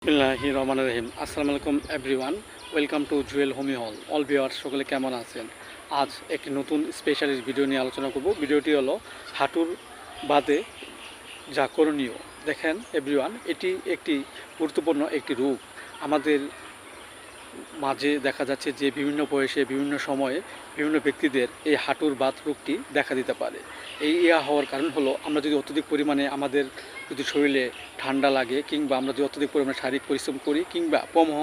বিসমিল্লাহির রহমানির রহিম। আসসালামু আলাইকুম এভরিওয়ান, ওয়েলকাম টু জুয়েল হোমি হল। অল ভিউয়ার্স সকলে কেমন আছেন? আজ একটি নতুন স্পেশালিস্ট ভিডিও নিয়ে আলোচনা করব। ভিডিওটি হলো হাঁটুর বাদে যা করণীয়। দেখেন এভরিওয়ান, এটি একটি গুরুত্বপূর্ণ একটি রোগ। আমাদের মাঝে দেখা যাচ্ছে যে বিভিন্ন বয়সে বিভিন্ন সময়ে বিভিন্ন ব্যক্তিদের এই হাঁটুর বাত রোগটি দেখা দিতে পারে। এই হওয়ার কারণ হলো আমরা যদি অত্যধিক পরিমাণে আমাদের যদি শরীরে ঠান্ডা লাগে, কিংবা আমরা যদি অত্যধিক পরিমাণে শারীরিক পরিশ্রম করি, কিংবা প্রমহ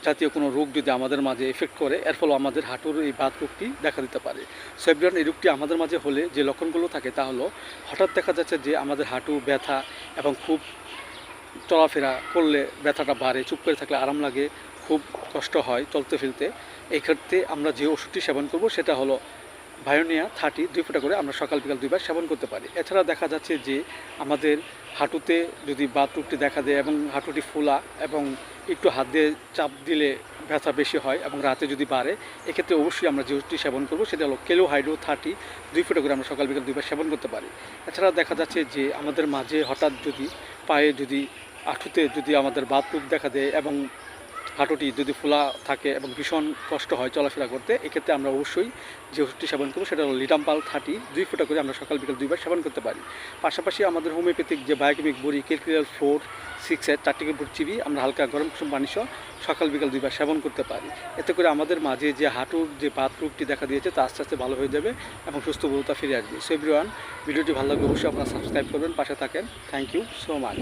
জাতীয় কোনো রোগ যদি আমাদের মাঝে এফেক্ট করে, এর ফলে আমাদের হাঁটুর এই বাত রোগটি দেখা দিতে পারে। সো এভরিওয়ান, এই রোগটি আমাদের মাঝে হলে যে লক্ষণগুলো থাকে তা হলো, হঠাৎ দেখা যাচ্ছে যে আমাদের হাঁটু ব্যথা এবং খুব চলাফেরা করলে ব্যথাটা বাড়ে, চুপ করে থাকলে আরাম লাগে, খুব কষ্ট হয় চলতে ফিরতে। এই ক্ষেত্রে আমরা যে ওষুধটি সেবন করব সেটা হলো ভায়োনিয়া 30 2 ফোঁটা করে আমরা সকাল বিকাল 2 বার সেবন করতে পারি। এছাড়া দেখা যাচ্ছে যে আমাদের হাঁটুতে যদি বাতরোগটি দেখা দেয় এবং হাঁটুটি ফোলা এবং একটু হাত দিয়ে চাপ দিলে ব্যথা বেশি হয় এবং রাতে যদি বাড়ে, এক্ষেত্রে অবশ্যই আমরা যে ওষুধটি সেবন করব সেটা হলো কেলো হাইড্রো 30 2 ফোঁটা করে আমরা সকাল বিকাল 2 বার সেবন করতে পারি। এছাড়া দেখা যাচ্ছে যে আমাদের মাঝে হঠাৎ যদি পায়ে যদি হাঁটুতে যদি আমাদের বাতরোগ দেখা দেয় এবং হাঁটুটি যদি ফোলা থাকে এবং ভীষণ কষ্ট হয় চলাফেরা করতে, এক্ষেত্রে আমরা অবশ্যই যে ওষুধটি সেবন করবো সেটা হলো লিটাম্পাল 30 2 ফোঁটা করে আমরা সকাল বিকাল 2 বার সেবন করতে পারি। পাশাপাশি আমাদের হোমিওপ্যাথিক যে বায়োকেমিক বড়ি ক্যালকুলার 4 6 4 টি চিবি আমরা হালকা গরম কুসুম পানি সহ সকাল বিকাল 2 বার সেবন করতে পারি। এতে করে আমাদের মাঝে যে হাঁটুর যে বাত রোগটি দেখা দিয়েছে তা আস্তে আস্তে ভালো হয়ে যাবে এবং সুস্থ বলতা ফিরে আসবে। সো এভরিওয়ান, ভিডিওটি ভালো লাগলে অবশ্যই আপনারা সাবস্ক্রাইব করবেন, পাশে থাকেন। Thank you so much.